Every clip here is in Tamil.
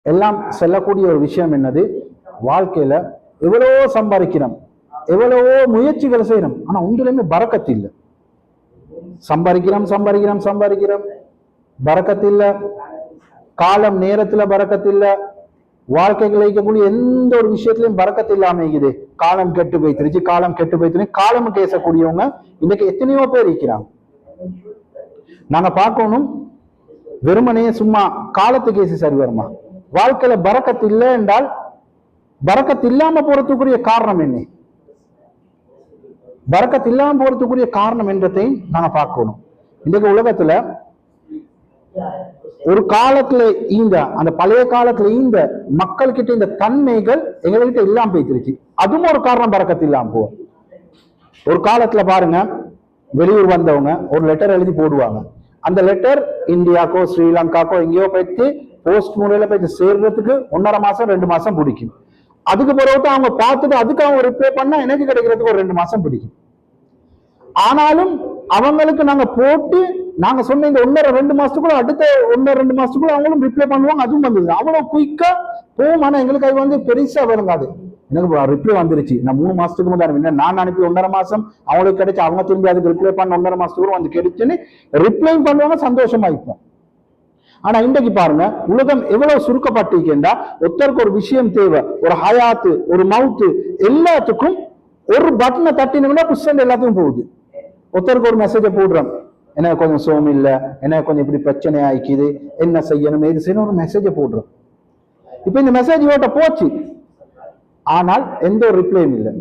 எல்லாம் செல்லக்கூடிய ஒரு விஷயம் என்னது, வாழ்க்கையில எவ்வளவோ சம்பாதிக்கிறோம், எவ்வளவோ முயற்சிகளை செய்யறோம், ஆனா ஒன்றிலுமே பரக்கத்து இல்லை. சம்பாதிக்கிறோம் சம்பாதிக்கிறோம் சம்பாதிக்கிறோம், பரக்கத்து இல்லை. காலம் நேரத்துல பரக்கத்து இல்லை. வாழ்க்கைகள் வைக்கக்கூடிய எந்த ஒரு விஷயத்திலையும் பரக்கத்து இல்லாம இருக்குது. காலம் கெட்டு போய்த்திருச்சு, காலம் கெட்டு போய்த்திருச்சு. காலம் பேசக்கூடியவங்க இன்னைக்கு எத்தனையோ பேர் இருக்கிறாங்க. நாங்க பார்க்கணும், வெறுமனே சும்மா காலத்துக்கு ஏசி சரி வருமா? வாழ்க்கையில பரக்கத்து இல்லை என்றால் பரக்கத்து இல்லாம போறதுக்குரிய காரணம் என்ன? பரக்கத்து இல்லாம போறதுக்குரிய காரணம் என்றதையும் நாங்க பார்க்கணும். இன்றைக்கு உலகத்துல ஒரு காலத்துல அந்த பழைய காலத்துல மக்கள் கிட்ட இந்த தன்மைகள் எங்ககிட்ட இல்லாம போயிட்டு, அதுவும் ஒரு காரணம் பரக்கத்து இல்லாம போகும். ஒரு காலத்துல பாருங்க, வெளியூர் வந்தவங்க ஒரு லெட்டர் எழுதி போடுவாங்க. அந்த லெட்டர் இந்தியாக்கோ ஸ்ரீலங்காக்கோ எங்கேயோ போயிட்டு போஸ்ட் முறையில போயிட்டு சேர்றதுக்கு 1.5 மாசம் 2 மாசம் பிடிக்கும். அதுக்கு பிறகு அவங்க பார்த்துட்டு அதுக்கு அவங்க ரிப்ளை பண்ணா எனக்கு கிடைக்கிறதுக்கு ஒரு 2 மாசம் பிடிக்கும். ஆனாலும் அவங்களுக்கு நாங்க போட்டு நாங்க சொன்ன இந்த 1.5-2 மாசத்துக்குள்ள அடுத்த 1.5-2 மாசத்துக்குள்ள அவங்களும் ரிப்ளை பண்ணுவாங்க. அதுவும் வந்தது அவ்வளவு குயிக்கா போகும். ஆனா எங்களுக்கு அது வந்து பெருசா வருங்காது. எனக்கு ரிப்ளை வந்துருச்சு, நான் 3 மாசத்துக்கு முன்னாடி நான் அனுப்பி 1.5 மாசம் அவங்களுக்கு கிடைச்சு, அவங்க திரும்பி அதுக்கு ரிப்ளை பண்ண 1.5 மாசத்துக்கு வந்து கிடைச்சுன்னு ரிப்ளை பண்ணுவாங்க, சந்தோஷமா இருக்கும். ஆனா இன்றைக்கு பாருங்க, உலகம் எவ்வளவு சுருக்கப்பட்டிருக்கின்றா, ஒருத்தருக்கு ஒரு விஷயம் தேவை, ஒரு ஹயாத்து, ஒரு மவுத்து, எல்லாத்துக்கும் ஒரு பட்டனை தட்டினா புஷ் எல்லாத்துக்கும் போகுது. ஒருத்தருக்கு ஒரு மெசேஜை போடுறோம், எனக்கு கொஞ்சம் சோம் இல்லை, எனக்கு கொஞ்சம் இப்படி பிரச்சனை ஆயிக்குது, என்ன செய்யணும் எது செய்யணும், ஒரு மெசேஜை போடுறோம். இப்ப இந்த மெசேஜ் இவட்ட போச்சு, ஆனால் எந்த ஒரு ரிப்ளையும் இல்லை.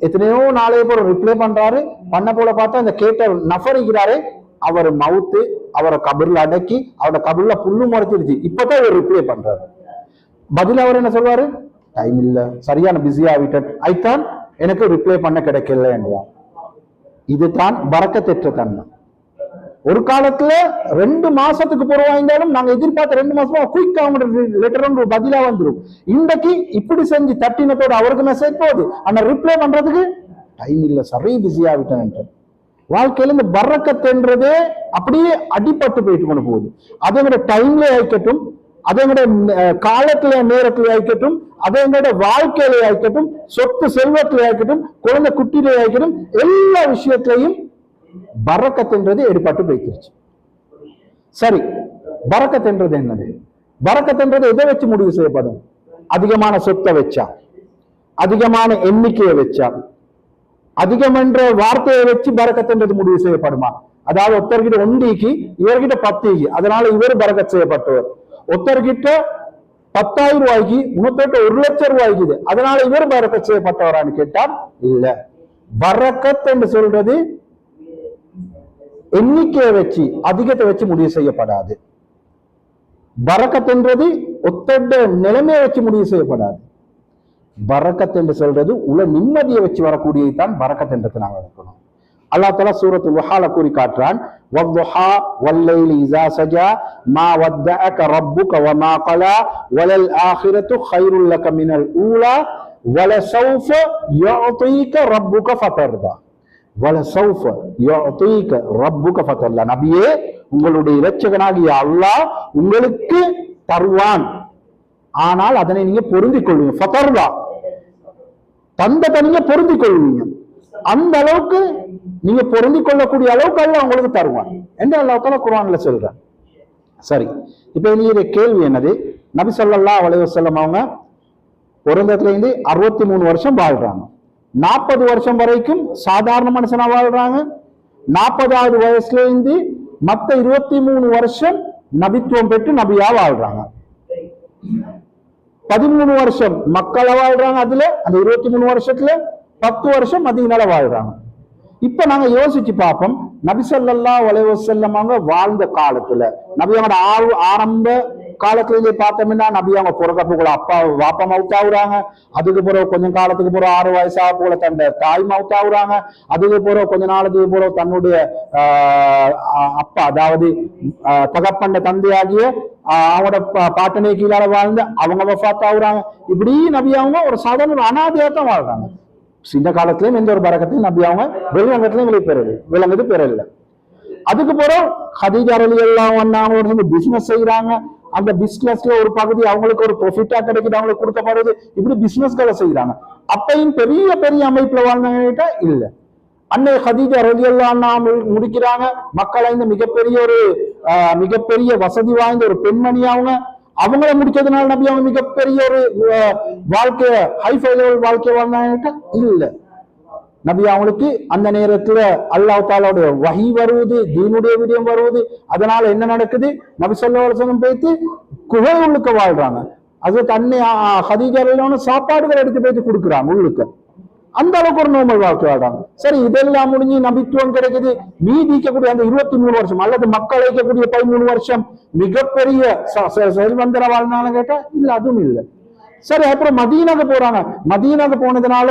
எத்தனையோ நாளைய போல ரிப்ளை பண்றாரு, பண்ண போல பார்த்தா இந்த கேட்ட நஃபரிக்கிறாரு, அவர் மவுத்து, அவரை கபர்ல அடக்கி அவரோட கபர்ல புல்லு முறைச்சிருச்சு. இப்பதான் இவர் ரிப்ளை பண்றாரு. பதில் அவர் என்ன சொல்வாரு, டைம் இல்ல, சரியான பிஸி ஆகிட்டேன், ஐத்தான் எனக்கு ரிப்ளை பண்ண கிடைக்கல என்றார். இதுதான் பரக்கத்தெற்ற தன்மை. ஒரு காலத்துல 2 மாசத்துக்கு பொறுவாய்ந்தாலும் நாங்க எதிர்பார்த்த 2 மாசமா குயிக் அவங்க லெட்டர் பதிலா வந்துடும். இன்றைக்கு இப்படி செஞ்சு தட்டினத்தோட அவருக்கு மெசேஜ் போகுது, ஆனா ரிப்ளை பண்றதுக்கு டைம் இல்ல, சரி பிஸி ஆகிட்டேன். வாழ்க்கையில இந்த பரக்கத்துன்றதே அப்படியே அடிபட்டு போயிட்டு கொண்டு போகுது. அதை விட டைம்ல ஆயிக்கட்டும், அதை விட காலத்துல நேரத்துல ஆயிக்கட்டும், அதை விட வாழ்க்கையில ஆயிக்கட்டும், சொத்து செல்வத்துல ஆயிக்கட்டும், குழந்தை குட்டியில ஆயிக்கட்டும், எல்லா விஷயத்திலையும் பரக்கத்துன்றது எடுபட்டு போயிடுச்சு. சரி, பரக்கத்துன்றது என்னது? பரக்கத்துன்றது எதை வச்சு முடிவு செய்யப்படும்? அதிகமான சொத்தை வச்சா, அதிகமான எண்ணிக்கையை வச்சா, அதிகம் என்ற வார்த்தையை வச்சு பரக்கத்துன்றது முடிவு செய்யப்படுமா? அதாவது ஒருத்தர்கிட்ட 1 இவர்கிட்ட 10, அதனால இவர் பரக்கத் செய்யப்பட்டவர். ஒருத்தர்கிட்ட 10,000 ரூபாய்க்கு, இன்னொருத்தர்கிட்ட 1,00,000 ரூபாய்க்குது, அதனால இவர் பரக்கத் செய்யப்பட்டவரான்னு கேட்டால் இல்ல. பரக்கத் என்று சொல்றது எண்ணிக்கையை வச்சு, அதிகத்தை வச்சு முடிவு செய்யப்படாது. பரக்கத் என்றது ஒத்தட நிலைமையை வச்சு முடிவு செய்யப்படாது. பரக்கத் என்று சொல்றது உள்ள நிம்மதியை வச்சு வரக்கூடியதான் பரக்கத் என்றது நாங்கள் எடுக்கணும். அல்லாஹ் தஆலா சூரத்துல் வஹால கூறி காட்டுறான், வல்துஹா வல்லைலி இஸா சஜா மா வத்தஅக ரப்புக வமா கலா வலல் ஆகிரத்து கைருல் லக மினல் ஊலா வலசௌஃப யுஅதீக ரப்புக ஃபதர்தா வலசௌஃப யுஅதீக ரப்புக ஃபதர்தா. நபியே, உங்களுடைய இரட்சகனாகிய அல்லாஹ் உங்களுக்கு தருவான், ஆனால் அதனை நீங்க பொருந்திக் கொள்வீங்க. ஃபதர்தா, தந்தத்தை நீங்க பொருந்திக் கொள்வீங்க. அந்த அளவுக்கு நீங்க பொருந்திக் கொள்ளக்கூடிய அளவுக்கு அல்லாஹ் உங்களுக்கு தருவான் என்று அல்லாஹ் தஆலா குர்ஆன்ல சொல்றான். சரி, இப்ப நீங்க கேள்வி என்னது? நபி ஸல்லல்லாஹு அலைஹி வஸல்லம் அவங்க பிறந்ததுல இருந்து 63 வருஷம் வாழ்றாங்க. 40 வருஷம் வரைக்கும் சாதாரண மனுஷனா வாழ்றாங்க. 40வது வயசுல இருந்து மத்த 23 வருஷம் நபித்துவம் பெற்று நபியா வாழ்றாங்க. 13 வருஷம் மக்கள வாழ்றாங்க. அதுல அந்த 23 வருஷத்துல 10 வருஷம் மதீனால வாழ்றாங்க. இப்ப நாங்க யோசிச்சு பார்ப்போம், நபி ஸல்லல்லாஹு அலைஹி வஸல்லம் அவங்க வாழ்ந்த காலத்துல, நபியோட ஆரம்ப காலத்துல இருந்து பார்த்தோம்னா, நபி அவங்க பிறக்கப்போல அப்பா வாப்பா மவுத் ஆகுறாங்க. அதுக்கு பிறகு கொஞ்சம் காலத்துக்கு பிறகு 6 வயசா போல தன்னுடைய தாய் மவுத் ஆகுறாங்க. அதுக்கு பிறகு கொஞ்ச நாளுக்கு பிறகு தன்னுடைய அப்பா, அதாவது தகப்பண்ட தந்தையாகிய அவங்களோட பாட்டனை கீழால வாழ்ந்து அவங்க வஃபாத் ஆகுறாங்க. இப்படி நபி அவங்க ஒரு சாதாரண அனாதையா தான் வாழ்றாங்க. சின்ன காலத்திலயும் எந்த ஒரு பரக்கத்தையும் நபி அவங்க வெளிரங்கத்திலையும் விளங்குது பெறல. அதுக்கு பிறகு ஹதீஜா ரலியல்லாஹு அன்ஹா பிசினஸ் செய்யறாங்க. அந்த பிசினஸ்ல ஒரு பகுதி அவங்களுக்கு ஒரு ப்ராஃபிட்டா கிடைக்குது, அவங்களுக்கு கொடுக்கப்படுது, இப்படி பிசினஸ்களை செய்யறாங்க. அப்பையும் பெரிய பெரிய அமைப்புல வாழ்ந்தாங்க இல்ல. அன்னை ஹதீஜா ரலியல்லாஹு அன்ஹா முடிக்கிறாங்க. மக்கள் இந்த மிகப்பெரிய வசதி வாய்ந்த ஒரு பெண்மணி அவங்கள முடிச்சதுனால நபி அவங்க மிகப்பெரிய ஒரு வாழ்க்கைய ஹைஃபை லெவல் வாழ்க்கை வாழ்ந்தாங்க இல்ல. நபி அவங்களுக்கு அந்த நேரத்துல அல்லாஹ் தஆலாவுடைய வஹி வருவது, தீனுடைய விடயம் வருவது. அதனால என்ன நடக்குது? நபி ஸல்லல்லாஹு அலைஹி வஸல்லம் போயிட்டு குகை உள்ளுக்க வாழ்றாங்க. அதுக்கு அன்னை ஹதீஜா ரலியல்லாஹு அன்ஹா சாப்பாடுகள் எடுத்து போயிட்டு கொடுக்குறாங்க உள்ளுக்க. அந்த அளவுக்கு ஒரு நோமல் வாழ்க்கை வாழ்றாங்க. சரி, இதெல்லாம் முடிஞ்சு நபித்துவம் கிடைக்குது. மீதிக்கக்கூடிய அந்த 23 வருஷம் அல்லது மக்கள் அழைக்கக்கூடிய 13 வருஷம் மிகப்பெரிய செல்வந்தர வாழ்ந்தாலும் கேட்டா இல்ல, அதுவும் இல்லை. சரி, அப்புறம் மதீனாக்கு போறாங்க. மதீனாக்கு போனதுனால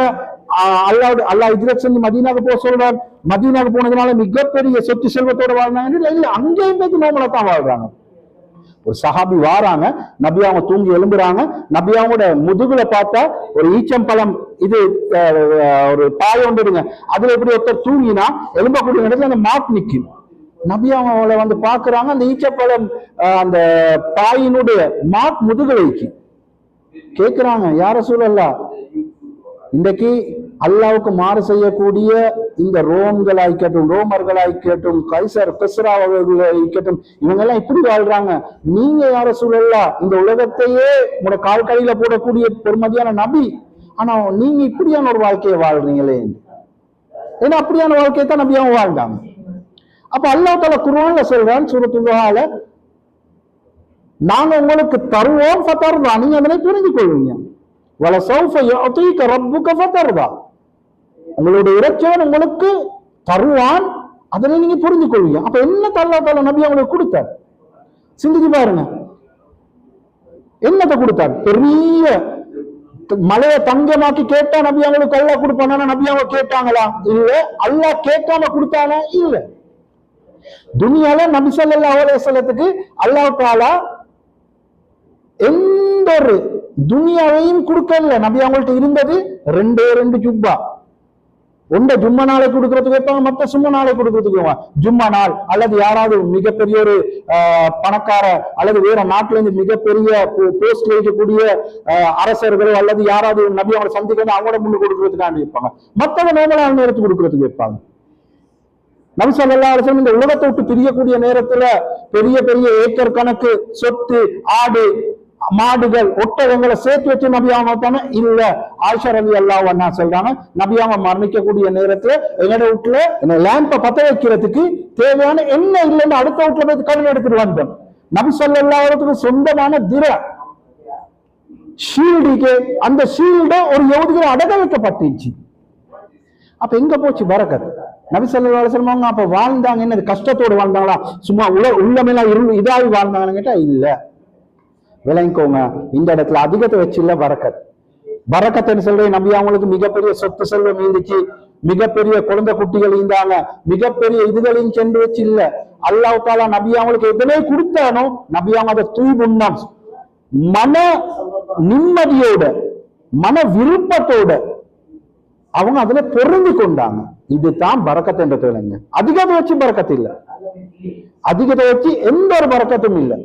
அல்லாஹ் ஹிஜ்ரத் செஞ்சு மதீனாக்கு போக சொல்றார். மதீனாக்கு போனதுனால மிகப்பெரிய சொத்து செல்வத்தோட வாழ்ந்தாங்க இல்ல, அங்கேயும் போய் நோமலா தான் வாழ்றாங்க. ஒரு சஹாபி வாராங்க, நபி அவங்க தூங்கி எழும்புறாங்க. நபி அவங்களோட முதுகுல பார்த்தா ஒரு ஈச்சம்பழம் இது ஒரு பாய் ஒன்றுடுங்க, அதுல எப்படி ஒருத்தர் தூங்கினா எலும்பக்கூடிய இடத்துல அந்த மார்க் நிக்கும். நபி அவங்கள வந்து பாக்குறாங்க, அந்த ஈச்சப்பழம் அந்த பாயினுடைய மார்க் முதுகுலைக்கு கேட்கிறாங்க, யார சூழல்லா இன்றைக்கு அல்லாவுக்கு மாறு செய்யக்கூடிய இந்த ரோமர்களாய்க்கட்டும் கைசர் கிஸ்ராவர்களாய்க்கட்டும் இவங்கெல்லாம் இப்படி வாழ்றாங்க, நீங்க யார சூழல்லா இந்த உலகத்தையே உங்களோட கால்கடியில போடக்கூடிய பெருமதியான நபி, ஆனா நீங்க இப்படியான ஒரு வாழ்க்கையை வாழ்றீங்களே. ஏன்னா அப்படியான வாழ்க்கையை தான் நபி அவங்க வாழ்ந்தாங்க. அப்ப அல்லாஹ் தஆலா குர்ஆன்ல சொல்றான், சூரத்துல் துஹால, நாங்க உங்களுக்கு தருவோம் ஃபதர்தா, நீங்க அதனை புரிந்து கொள்வீங்க. வலசௌஃப யுஅதீக ரப்புக ஃபதர்தா, உங்களுடைய இறைச்சவன் உங்களுக்கு தருவான், அதனை நீங்க புரிந்து கொள்வீங்க. அப்ப என்ன அல்லாஹ் தஆலா நபி அவங்களுக்கு கொடுத்தார்? சிந்திச்சு பாருங்க, என்னத்தை கொடுத்தார்? பெரிய மலையை தங்கமாக்கி கேட்டா நபி அவங்களுக்கு அல்லாஹ் கொடுப்பானா? நபி அவங்க கேட்டாங்களா? இல்ல. அல்லாஹ் கேட்காம கொடுத்தானா? இல்ல. துனியால நபி ஸல்லல்லாஹு அலைஹி வஸல்லத்துக்கு அல்லாஹ் தஆலா எந்த ஒரு துனியாவையும் கொடுக்கல. நபி அவங்கள்ட்ட இருந்தது ரெண்டு ஜுப்பா. ஒன்றை ஜும்மா நாளை கொடுக்கறதுக்கு வைப்பாங்க, மற்ற சும்மா நாளை கொடுக்கறதுக்கு ஜும்மா நாள். அல்லது யாராவது மிகப்பெரிய ஒரு பணக்கார அல்லது வேற நாட்டுல இருந்து மிகப்பெரிய போஸ்ட்ல இருக்கக்கூடிய அரசர்களோ அல்லது யாராவது நபி அவங்களை சந்திக்கணும் அவங்களோட முன்னு கொடுக்கறதுக்காண்டி வைப்பாங்க. மற்றவங்க நோமலான நேரத்துக்கு கொடுக்கறதுக்கு வைப்பாங்க. நபி ஸல்லல்லாஹு அலைஹி வஸல்லம் இந்த உலகத்தை விட்டு பிரியக்கூடிய நேரத்துல பெரிய பெரிய ஏக்கர் கணக்கு சொத்து, ஆடு, மாடுகள், ஒட்டகங்களை சேர்த்து வச்சு நபி அவங்க தானே இல்ல. ஆயிஷா ரலியல்லாஹு அன்ஹா சொல்றாங்க, நபி அவங்க மரணிக்கக்கூடிய நேரத்துல எங்களோட வீட்டுல லேம்ப பத்த வைக்கிறதுக்கு தேவையான எண்ணெய் இல்லைன்னு அடுத்த வீட்டுல போய் கடன் எடுத்துட்டு வந்தோம். நபி ஸல்லல்லாஹு அலைஹி வஸல்லம் சொந்தமான ஷீல்டுக்கு அந்த ஷீல்ட ஒரு யஹூதிகளை அடக வைக்கப்பட்டுச்சு. அப்ப எங்க போச்சு பரக்கத்? நபி ஸல்லல்லாஹு அலைஹி வஸல்லம் அப்ப வாழ்ந்தாங்க, என்ன கஷ்டத்தோடு வாழ்ந்தாங்களா? சும்மா உள்ளமெல்லாம் இதாகி வாழ்ந்தாங்கன்னு கேட்டா இல்ல. விளங்கிக்கோங்க, இந்த இடத்துல அதிகத்தை வச்சு இல்ல பரக்கத். பரக்கத்துன்னு சொல்றேன், நபி அவங்களுக்கு மிகப்பெரிய சொத்து செல்வம் இருந்துச்சு, மிகப்பெரிய குழந்தை குட்டிகள் இருந்தாங்க, மிகப்பெரிய இதுகளையும் சென்று வச்சு இல்ல. அல்லாஹ் தஆலா நபி அவங்களுக்கு எதனை கொடுத்தானோ நபி அவங்க அதை தூய்முன்னம் மன நிம்மதியோட மன விருப்பத்தோட அவங்க அதுல பொருந்தி கொண்டாங்க. இதுதான் பரக்கத் என்ற தொழிலுங்க. அதிகத்தை வச்சு பரக்கத்து இல்ல, அதிகத்தை வச்சு எந்த ஒரு பரக்கத்தும் இல்லை.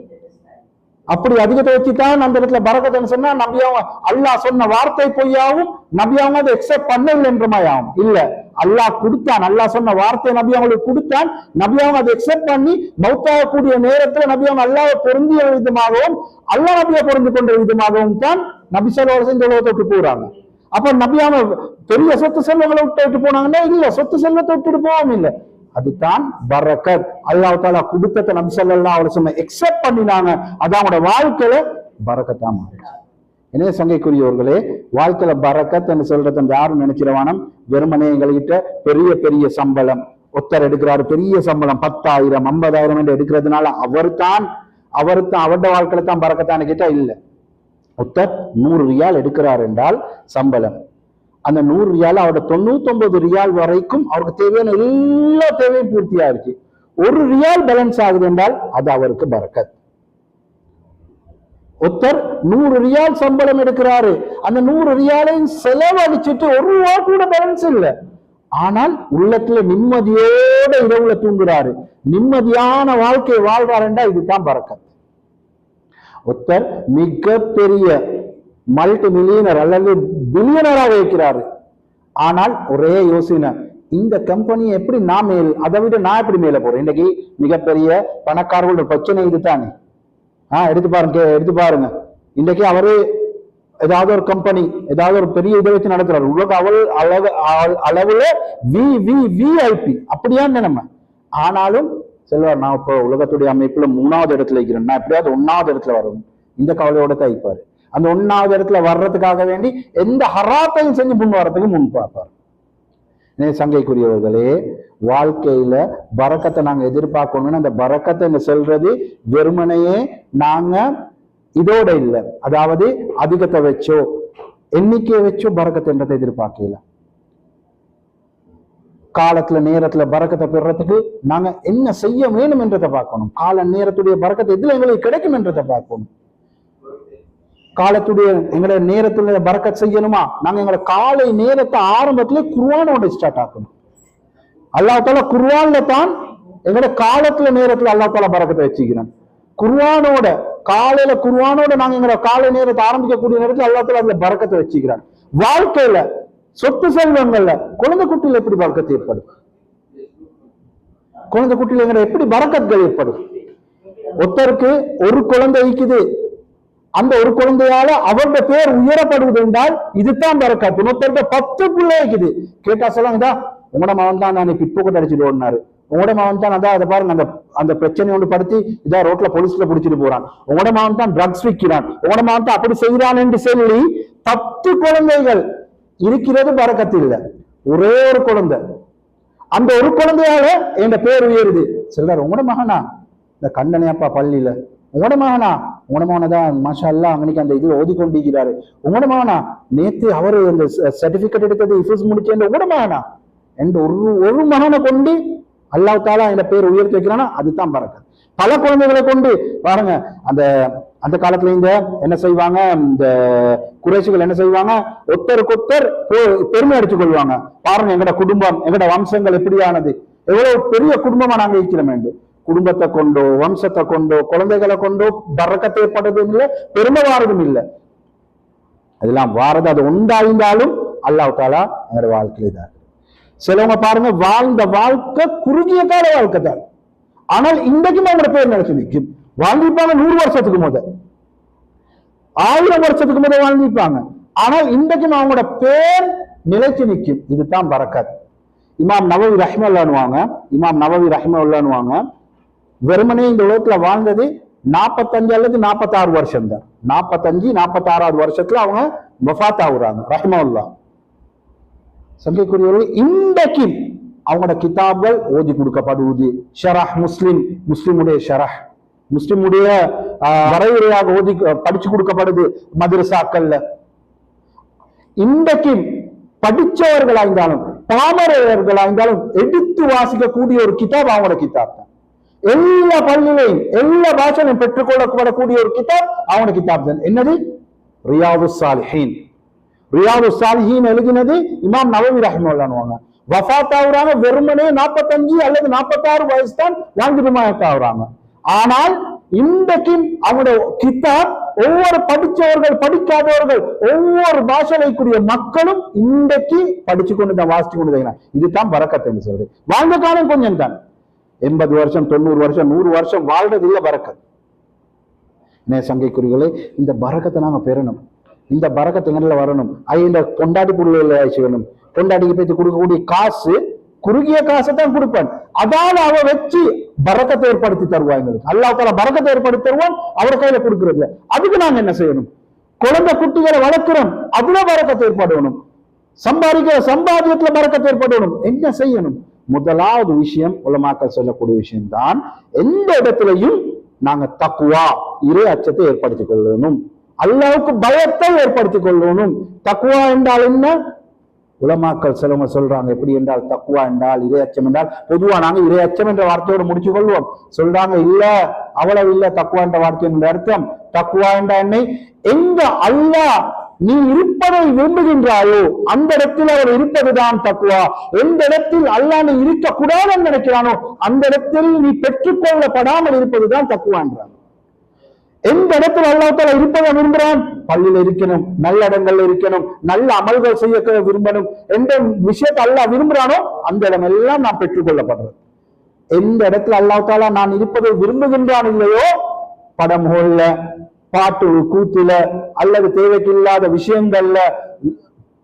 அப்படி அதிகத்தை வச்சுதான் அந்த இடத்துல பரக்கத்துன்னு சொன்னா நபி அவங்க அல்லாஹ் சொன்ன வார்த்தை பொய்யாவும் நபி அவங்க அதை எக்ஸெப்ட் பண்ணல என்றமாயாவும் இல்ல. அல்லாஹ் கொடுத்தான், அல்லாஹ் சொன்ன வார்த்தை நபி அவங்களுக்கு கொடுத்தான், நபி அவங்க அதை எக்ஸெப்ட் பண்ணி மௌத்தாகக்கூடிய நேரத்துல நபி அவங்க அல்லாஹ் பொருந்திய விதமாகவும் அல்லாஹ் நபியை பொருந்து கொண்ட விதமாகவும் தான் நபி ஸல்லல்லாஹு அலைஹி வஸல்லம் தொட்டு போறாங்க. அப்ப நபி அவங்க பெரிய சொத்து செல்வங்களை விட்டு போனாங்கன்னா இல்ல, சொத்து செல்வத்தை விட்டுட்டு போகவும் இல்லை. அதுதான் பரக்கத். அல்லாஹ் தஆலா கொடுத்தத நபி ஸல்லல்லாஹு அலைஹி வஸல்லம் எக்ஸெப்ட் பண்ணினாங்க, அதான் அவங்களோட வாழ்க்கையில பரக்கத்தா மாறுச்சு. எனவே சங்கைக்குரியவர்களே, வாழ்க்கையில பரக்கத் என்று சொல்றது யாரும் நினைச்சிருவானம் வெறுமனே எங்கள்கிட்ட பெரிய பெரிய சம்பளம் ஒருத்தர் எடுக்கிறாரு, பெரிய சம்பளம் 10,000 50,000 என்று எடுக்கிறதுனால அவருடைய வாழ்க்கையில தான் பரக்கத்தான்னு கேட்டா இல்ல. ஒருத்தர் 100 ரியால் எடுக்கிறார் என்றால் சம்பளம், அந்த 100 ரியால் அவரோட 99 ரியால் வரைக்கும் அவருக்கு தேவையான எல்லா தேவையும் பூர்த்தி ஆயிடுச்சு. 1 ரியால் பேலன்ஸ் ஆகுது என்றால் அது அவருக்கு பரக்கத். ஒருத்தர் 100 ரியால் சம்பளம் எடுக்கிறாரு, அந்த 100 ரியாலையும் செலவழிச்சிட்டு 1 ரூபா கூட பேலன்ஸ் இல்லை, ஆனால் உள்ளத்துல நிம்மதியோட இரவுல தூங்குறாரு, நிம்மதியான வாழ்க்கையை வாழ்றாருண்டா இதுதான் பரக்கத். ஒருத்தர் மிகப்பெரிய மல்டி மில்லியனர் அல்லது பில்லியனராக இருக்கிறாரு. ஆனால் ஒரே யோசனை, இந்த கம்பெனி எப்படி நான் மேல், அதை விட நான் எப்படி மேல போறேன். இன்னைக்கு மிகப்பெரிய பணக்காரர்களோட பிரச்சனை இதுதானே. எடுத்து பாருங்க. இன்னைக்கு அவரு ஏதாவது ஒரு கம்பெனி ஏதாவது ஒரு பெரிய இதை வச்சு நடத்துறாரு. உலக அளவுல விஐபி அப்படியான்னு நம்ம. ஆனாலும் சொல்லுவார், நான் இப்போ உலகத்துடைய அமைப்புல 3வது இடத்துல இருக்கிறேன், நான் எப்படியாவது 1வது இடத்துல வரணும். இந்த கவலையோட தான் இருப்பாரு. அந்த 1வது இடத்துல வர்றதுக்காக வேண்டி எந்த ஹராத்தையும் செஞ்சு முன் வர்றதுக்கு முன் பார்ப்பார். சங்கைக்குரியவர்களே, வாழ்க்கையில பரக்கத்தை நாங்க எதிர்பார்க்கணும்னு அந்த பரக்கத்தை சொல்றது வெறுமனையே நாங்க இதோட இல்லை, அதாவது அதிகத்தை வச்சோ எண்ணிக்கையை வச்சோ பரக்கத்தைன்றதை எதிர்பார்க்கல. காலத்துல நேரத்துல பரக்கத்தை பெறறதுக்கு நாங்க என்ன செய்ய வேணும் என்றதை பார்க்கணும். கால நேரத்துடைய பரக்கத்தை எதுல எங்களுக்கு கிடைக்கும் என்றதை பார்க்கணும். காலத்துடைய எங்களுடைய நேரத்துல பரக்கத் செய்யணுமா, நாங்க எங்களோட காலை நேரத்தை ஆரம்பத்திலே குர்ஆனோட ஸ்டார்ட் ஆக்கணும். அல்லாஹ் தஆலா குர்ஆன்ல தான் எங்களோட காலத்துல நேரத்துல அல்லாஹ் தஆலா பரக்கத்தை வச்சுக்கிறான். குர்ஆனோட காலையில குர்ஆனோட நாங்க எங்களோட காலை நேரத்தை ஆரம்பிக்கக்கூடிய நேரத்துல அல்லாஹ் தஆலா அதுல பரக்கத்தை வச்சுக்கிறான். வாழ்க்கையில சொத்து செல்வங்கள்ல குழந்தை குட்டியில எப்படி பரக்கத்து ஏற்படும், குழந்தை குட்டியில எங்களை எப்படி பரக்கத்துகள் ஏற்படும். ஒருத்தருக்கு ஒரு குழந்தை இருக்குது, அந்த ஒரு குழந்தையால அவருடைய பேர் உயரப்படுவது என்றால் இதுதான் பரக்கத்து. ஒருத்தருக்கு 10 பிள்ளை இருக்குது, கேட்டா சொல்லுங்க, உங்களோட மகன் தான் நான் இப்போ கூட அடிச்சுட்டு ஓடினாரு, உங்களோட மகன் தான் அதான் அதை பாருங்க அந்த அந்த பிரச்சனை ஒன்று படுத்தி இதா ரோட்ல போலீஸ்ல பிடிச்சிட்டு போறான், உங்களோட மகன் தான் ட்ரக்ஸ் விற்கிறான், உங்களோட மகன் தான் அப்படி செய்யறான் என்று சொல்லி 10 குழந்தைகள் இருக்கிறது பரக்கத்து இல்லை. ஒரே ஒரு குழந்தை, அந்த ஒரு குழந்தையால என் பேர் உயருது. சொல்றாரு, உங்களோட மகனா இந்த கண்டனையப்பா பள்ளியில, உங்களோட மகனா, உங்களோட மகனதான் மாஷா அல்லாஹ் அன்னைக்கு அந்த இது ஓதி கொண்டிருக்கிறாரு, உங்களோட மகனா நேத்து அவரு அந்த சர்டிபிகேட் எடுத்தது இஃபுஸ் முடிச்ச உங்களோட மகனா என்று ஒரு மகனை கொண்டு அல்லாஹ் தஆலா இந்த பேர் உயர்த்தி வைக்கிறானா, அதுதான் பரக்கத். பல குழந்தைகளை கொண்டு பாருங்க, அந்த அந்த காலத்துல இந்த என்ன செய்வாங்க, இந்த குறைஷிகள் என்ன செய்வாங்க, ஒருத்தருக்கொத்தர் பெருமை அடித்துக் கொள்வாங்க. பாருங்க எங்கட குடும்பம் எங்கட வம்சங்கள் எப்படியானது, எவ்வளவு பெரிய குடும்பமா நாங்க இருக்கிறோம் என்று. குடும்பத்தை கொண்டோ வம்சத்தை கொண்டோ குழந்தைகளை கொண்டோ பரக்கத்தை ஏற்படுறதும் இல்லை, பெருமை வாரதும் இல்லை. அதெல்லாம் வாரது அது உண்டாயிருந்தாலும் அல்லாஹ் தஆலா எங்களோட வாழ்க்கையில தான். சிலவங்க பாருங்க, வாழ்ந்த வாழ்க்கை குறுகிய கால வாழ்க்கை தான், ஆனால் இன்றைக்கும் அவங்களோட பேர் நினைச்சு நிற்கும். வாழ்ந்திருப்பாங்க 100 வருஷத்துக்கு முத, 1000 வருஷத்துக்கு முத வாழ்ந்திருப்பாங்க, ஆனால் இன்றைக்கும் அவங்களோட பேர் நிலைச்சு நிற்கும். இதுதான் பரக்கத். இமாம் நவவி ரஹ்மத்துல்லாஹி, இமாம் நவவி ரஹ்மத்துல்லாஹி வெறுமனே இந்த உலகத்துல வாழ்ந்தது 45 அல்லது 46 வருஷம் தான். 45 46வது வருஷத்துல அவங்க வஃபாத் ஆகுறாங்க ரஹ்மத்துல்லாஹ். சங்கைக்குரியவர்கள், இன்றைக்கு அவங்களோட கிதாப்கள் ஓதி கொடுக்கப்படுவது. ஷரஹ் முஸ்லிம், முஸ்லிமுடைய ஷரஹ், முஸ்லிமுடைய வரையுறையாக ஓதி படிச்சு கொடுக்கப்படுது மதரசாக்கள்ல. இன்றைக்கு படிச்சவர்களாயிருந்தாலும் பாமரர்களாயிருந்தாலும் எடுத்து வாசிக்கக்கூடிய ஒரு கிதாப் அவங்களோட கிதாப் தான். எல்லா பள்ளியிலையும் எல்லா பாஷையிலும் பெற்றுக்கொள்ளப்படக்கூடிய ஒரு கிதாப் அவங்களோட கிதாப் தான். என்னது? ரியாதுஸ் சாலிஹீன். ரியாதுஸ் சாலிஹீன் எழுதினது இமாம் நவவி ரஹ்மத்துல்லாஹி. வஃபாத் ஆகுறாங்க வெறுமனே 45 அல்லது 46 வயசு தான் வாழ்ந்துட்டு ஆகுறாங்க. ஆனால் இன்றைக்கு அவங்களோட கிதாப் ஒவ்வொரு படிச்சவர்கள் படிக்காதவர்கள் ஒவ்வொரு பாஷைக்கூடிய மக்களும் இன்றைக்கு படிச்சு கொண்டுதான் வாசிச்சு கொண்டுதான். இதுதான் பரக்கத் என்று சொல்றது. வாழ்ந்த காலம் கொஞ்சம் தான், 80 வருஷம் 90 வருஷம் 100 வருஷம் வாழ்றது இல்ல பரக்கத். சங்கைக்குறிகளே, இந்த பரக்கத்தை நாங்க பெறணும். இந்த பரக்கத்தை எங்கள்ல வரணும். இந்த கொண்டாடி பொருள் வேணும். கொண்டாடிக்கு போய் கொடுக்கக்கூடிய காசு குறுகிய காசை தான் கொடுப்பான். அதால அவ வச்சு பரக்கத்தை ஏற்படுத்தி தருவான் எங்களுக்கு. அல்லாஹ் தஆலா பரக்கத்தை ஏற்படுத்தி தருவான், அவர் கையில கொடுக்கறது. அதுக்கு நாங்க என்ன செய்யணும்? குழந்தை குட்டிகளை வளர்க்கிறோம், அதுல பரக்கத்தை ஏற்படணும். சம்பாதிக்கிற சம்பாதியத்துல பரக்கத்தை ஏற்படணும். என்ன செய்யணும்? முதலாவது விஷயம் உலமாக்கள் சொல்லக்கூடிய விஷயம் தான், எந்த இடத்திலையும் நாங்க தக்வா இறை அச்சத்தை ஏற்படுத்திக் கொள்ளணும், அல்லாஹ்வுக்கு பயத்தை ஏற்படுத்திக் கொள்ளணும். தக்வா என்றால் என்ன? உலமாக்கள் சிலவங்க சொல்றாங்க, எப்படி என்றால் தக்வா என்றால் இறை அச்சம் என்றால், பொதுவா நாங்க இறை அச்சம் என்ற வார்த்தையோடு முடிச்சு கொள்வோம். சொல்றாங்க இல்ல, அவ்வளவு இல்ல தக்வா என்ற வார்த்தை அர்த்தம். தக்வா என்ற என்னை எங்க அல்லாஹ் நீ இருப்பதை விரும்புகின்றாயோ அந்த இடத்தில் அவர் இருப்பதுதான் தக்வா. எந்த இடத்தில் அல்லாஹ் நீ இருக்கக்கூடாதுன்னு நினைக்கிறானோ அந்த இடத்தில் நீ பெற்றுக்கொள்ளப்படாமல் இருப்பதுதான் தக்வா என்றார். எந்த இடத்துல அல்லாஹ் தஆலா இருப்பதை விரும்புறான்? பள்ளியில இருக்கணும், நல்ல இடங்கள்ல இருக்கணும், நல்ல அமல்கள் செய்ய விரும்பணும். எந்த விஷயத்தை அல்லாஹ் விரும்புறானோ அந்த இடம் எல்லாம் நான் பெற்றுக்கொள்ளப்படுறேன். எந்த இடத்துல அல்லாஹ் தஆலா நான் இருப்பதை விரும்புகின்றான் இல்லையோ, படம் ஹோல்ல, பாட்டு கூத்துல, அல்லது தேவைக்கு இல்லாத விஷயங்கள்ல,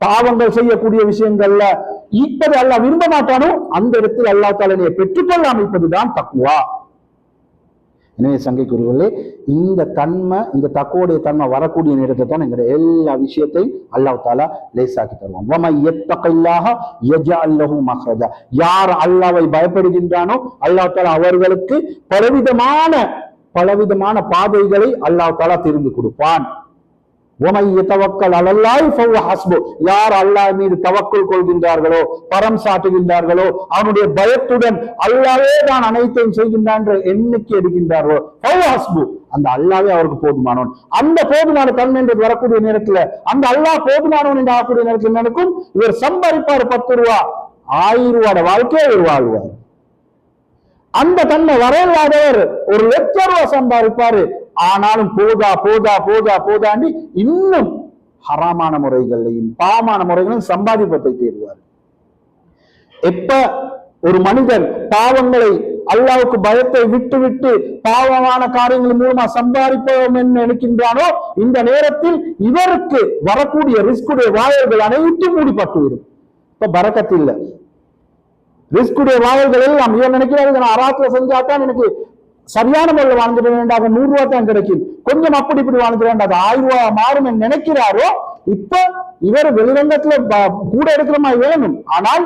பாவங்கள் செய்யக்கூடிய விஷயங்கள்ல இப்பது அல்லாஹ் விரும்ப மாட்டானோ அந்த இடத்தில் அல்லாஹ் தஆலா நீ பெற்றுக்கொள்ளாமல் இருப்பதுதான் தக்வா. எனவே சங்கைக்குரியவர்களே, இந்த தன்மை, இந்த தக்குவோடைய தன்மை வரக்கூடிய நேரத்தை தான் எங்களுடைய எல்லா விஷயத்தையும் அல்லாஹ் தஆலா லேசாக்கி தருவான். வமன் யத்தகில்லாஹ யஜ்அல் லஹு மக்ரஜா. யார் அல்லாஹ்வை பயப்படுகின்றானோ அல்லாஹ் தஆலா அவர்களுக்கு பலவிதமான பாதைகளை அல்லாஹ் தஆலா தெரிந்து கொடுப்பான். வமன் யதவக்கல் அலல்லாஹி ஃபஹுவ ஹஸ்பு. யார் அல்லாஹ் மீது தவக்குல் கொள்கின்றார்களோ, பரம் சாட்டுகின்றார்களோ, அவனுடைய பயத்துடன் அல்லாஹ்வே தான் அனைத்தையும் செய்கின்றான் என்ற எண்ணிக்கை எடுக்கின்றார்களோ, ஃபஹுவ ஹஸ்பு, அந்த அல்லாஹ்வே அவருக்கு போதுமானவன். அந்த போதுமான தன்மை என்று வரக்கூடிய நேரத்துல, அந்த அல்லாஹ் போதுமானவன் என்று ஆகக்கூடிய நேரத்தில் நடக்கும், இவர் சம்பாதிப்பார் 10 ரூபா, 1000 ரூபாய் வாழ்க்கையை இவர் வாழ்வார். அந்த தன்மை வரையில்லாதவர் 1 லட்சம் ரூபாய் சம்பாதிப்பாரு, ஆனாலும் போதாண்டி இன்னும் ஹராமான முறைகளையும் பாவமான முறைகளையும் சம்பாதிப்பதை தேடுவார். எப்ப ஒரு மனிதன் பாவங்களை, அல்லாஹ்வுக்கு பயத்தை விட்டு பாவமான காரியங்கள் மூலமா சம்பாதிப்போம் என்று நினைக்கின்றானோ, இந்த நேரத்தில் இவருக்கு வரக்கூடிய ரிஸ்குடைய வாயல்கள் அனைத்தும் மூடிப்பட்டுவிடும். இப்ப பரக்கத்து இல்லை. ரிஸ்குடைய வாயல்கள் எல்லாம் இவன் நினைக்கிறாரு, நான் அராத்துல செஞ்சாதான் எனக்கு சரியான முறையில் வாழ்ந்துட வேண்டாம், 100 ரூபாய் தான் கிடைக்கும், கொஞ்சம் அப்படி இப்படி வாழ்ந்துட வேண்டாம், 1000 ரூபாய் மாறும் நினைக்கிறாரோ, இப்ப இவர் வெளிரங்கத்துல கூட எடுக்கிற மாதிரி வேணும். ஆனால்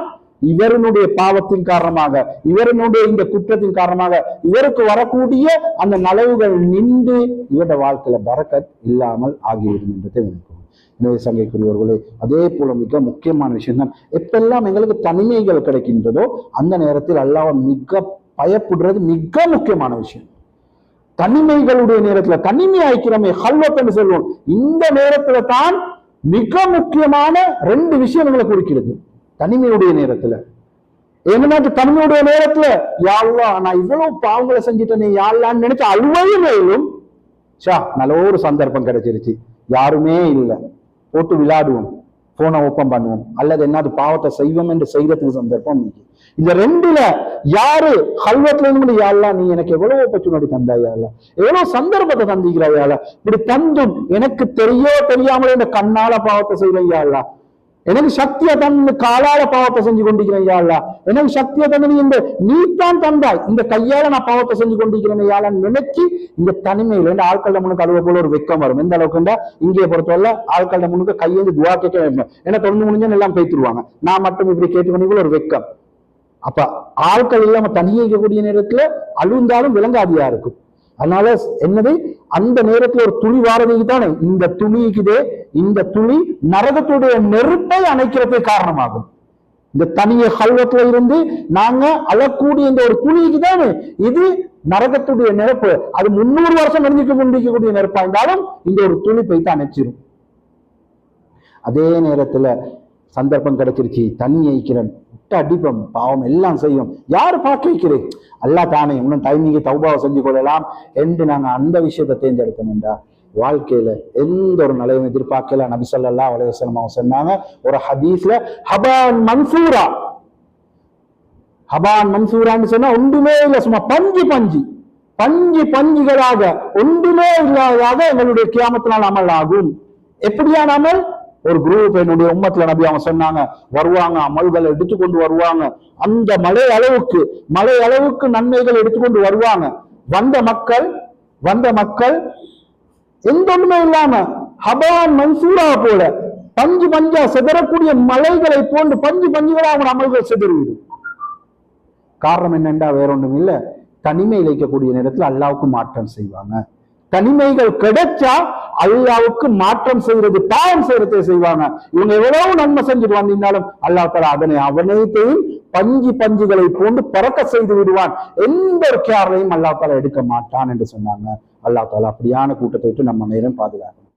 இவருடைய பாவத்தின் காரணமாக, இவருடைய இந்த குற்றத்தின் காரணமாக இவருக்கு வரக்கூடிய அந்த நலவுகள் நின்று இவருடைய வாழ்க்கையில பரக்கத் இல்லாமல் ஆகிவிடும் என்றதை நினைக்கும். எனவே சங்கைக்குரியவர்களே, அதே போல மிக முக்கியமான விஷயம் தான், எப்பெல்லாம் எங்களுக்கு தனிமைகள் கிடைக்கின்றதோ அந்த நேரத்தில் அல்லாஹ் மிக பயப்படுறது மிக முக்கியமான விஷயம். தனிமைகளுடைய நேரத்துல, தனிமை ஆய்க்கிறமே ஹல்வத் என்று சொல்லுவோம், இந்த நேரத்துல தான் மிக முக்கியமான 2 விஷயம் எங்களை குறிக்கிறது. தனிமையுடைய நேரத்துல என்ன, தனிமையுடைய நேரத்துல யா அல்லாஹ் நான் இவ்வளவு பாவங்களை செஞ்சுட்டேனே யா அல்லாஹ்னு நினைச்ச அழுவையும் மேலும் நல்ல ஒரு சந்தர்ப்பம் கிடைச்சிருச்சு, யாருமே இல்லை, போட்டு விளையாடுவோம், போனை ஓப்பன் பண்ணுவோம், அல்லது என்னது பாவத்தை செய்வோம் என்று செய்யறதுக்கு சந்தர்ப்பம். இந்த 2ல யாரு ஹல்வத்துல இருந்து யா அல்லாஹ் நீ எனக்கு எவ்வளவு ஆப்பர்ச்சுனிட்டி தந்தாயா, எவ்வளவு சந்தர்ப்பத்தை தந்திக்கிறாயா, இப்படி தந்தும் எனக்கு தெரியாமலே இந்த கண்ணால பாவத்தை செய்யறேன் யா அல்லாஹ், எனக்கு சக்தியை தந்து காலால பாவத்தை செஞ்சு கொண்டிருக்கிறேன் யா அல்லாஹ், எனக்கு சக்தியை தந்து நீ தான் தந்தாய், இந்த கையால நான் பாவத்தை செஞ்சு கொண்டிருக்கிறேன் யா அல்லாஹ் நினைச்சு இந்த தனிமையில இந்த ஆட்கள முன்னுக்கு அழுவ போல ஒரு வெக்கம் வரும். எந்த அளவுக்குண்டா இங்கே பொறுத்தவரை ஆட்கள முன்னுக்கு கையேந்து துவா கேட்க வேண்டும், ஏன்னா தொடர்ந்து முடிஞ்சு எல்லாம் பேசிடுவாங்க, நான் மட்டும் இப்படி கேட்டு பண்ணி ஒரு வெக்கம். அப்ப ஆட்கள் இல்லாம தனியக்கூடிய நேரத்துல அழுந்தாலும் விளங்காதியா இருக்கும். அதனால என்னது, அந்த நேரத்துல ஒரு துளி வாரதுக்கு தானே இந்த துளிக்குதே, இந்த துளி நரகத்துடைய நெருப்பை அணைக்கிறதுக்கு காரணமாகும். இந்த தனிய ஹல்வத்துல இருந்து நாங்க அழக்கூடிய இந்த ஒரு துளிக்கு தானே இது நரகத்துடைய நெருப்பு. அது 300 வருஷம் நெருங்கிக்கக்கூடிய நெருப்பா இருந்தாலும் இந்த ஒரு துளி போய்த்து அணைச்சிரும். அதே நேரத்துல சந்தர்ப்பம் கிடைச்சிருச்சு, தண்ணி ஐக்கிறேன், அடிப்பம், பாவம் எல்லாம் செய்யும், யாரு பார்க்க வைக்கிறேன், அல்லாஹ் தானே, இன்னும் டைமிங்க தௌபாவை செஞ்சு கொள்ளலாம் என்று நாங்க அந்த விஷயத்தை தேர்ந்தெடுக்கணும்டா. வாழ்க்கையில எந்த ஒரு நிலையும் எதிர்பார்க்கல. நபி ஸல்லல்லாஹு அலைஹி வஸல்லம் அவங்க சொன்னாங்க ஒரு ஹதீஸ்ல, ஹபான் மன்சூரான்னு சொன்னா ஒன்றுமே இல்லை, சும்மா பஞ்சுகளாக ஒன்றுமே இல்லாததாக எங்களுடைய கியாமத்தினால் அமல் ஆகும். எப்படியான அமல்? ஒரு குரூப் என்னுடைய உம்மத்துல நபி அவங்க சொன்னாங்க வருவாங்க, அமல்களை எடுத்துக்கொண்டு வருவாங்க, அந்த மலை அளவுக்கு நன்மைகள் எடுத்துக்கொண்டு வருவாங்க. வந்த மக்கள் எந்த ஒண்ணுமே இல்லாம ஹபான் மன்சூரா போல பஞ்சா சிதறக்கூடிய மலைகளை போன்று பஞ்சுகளா அவங்க அமல்கள் சிதறிவிடும். காரணம் என்னண்டா வேற ஒன்றும் இல்லை, தனிமை இழைக்கக்கூடிய நேரத்தில் அல்லாஹ்வுக்கு மாற்றம் செய்வாங்க. தனிமைகள் கிடைச்சா அல்லாஹ்வுக்கு மாற்றம் செய்யறது, பாவம் செய்யறதை செய்வாங்க. இவங்க எவ்வளவு நன்மை செஞ்சுட்டு வந்திருந்தாலும் அல்லாஹ் தஆலா அதனை அவனைத்தையும் பஞ்சுகளை போன்று பறக்க செய்து விடுவான். எந்த ஒரு கேரையும் அல்லாஹ் தஆலா எடுக்க மாட்டான் என்று சொன்னாங்க. அல்லாஹ் தஆலா அப்படியான கூட்டத்தை விட்டு நம்ம நேரம் பாதுகாக்கணும்.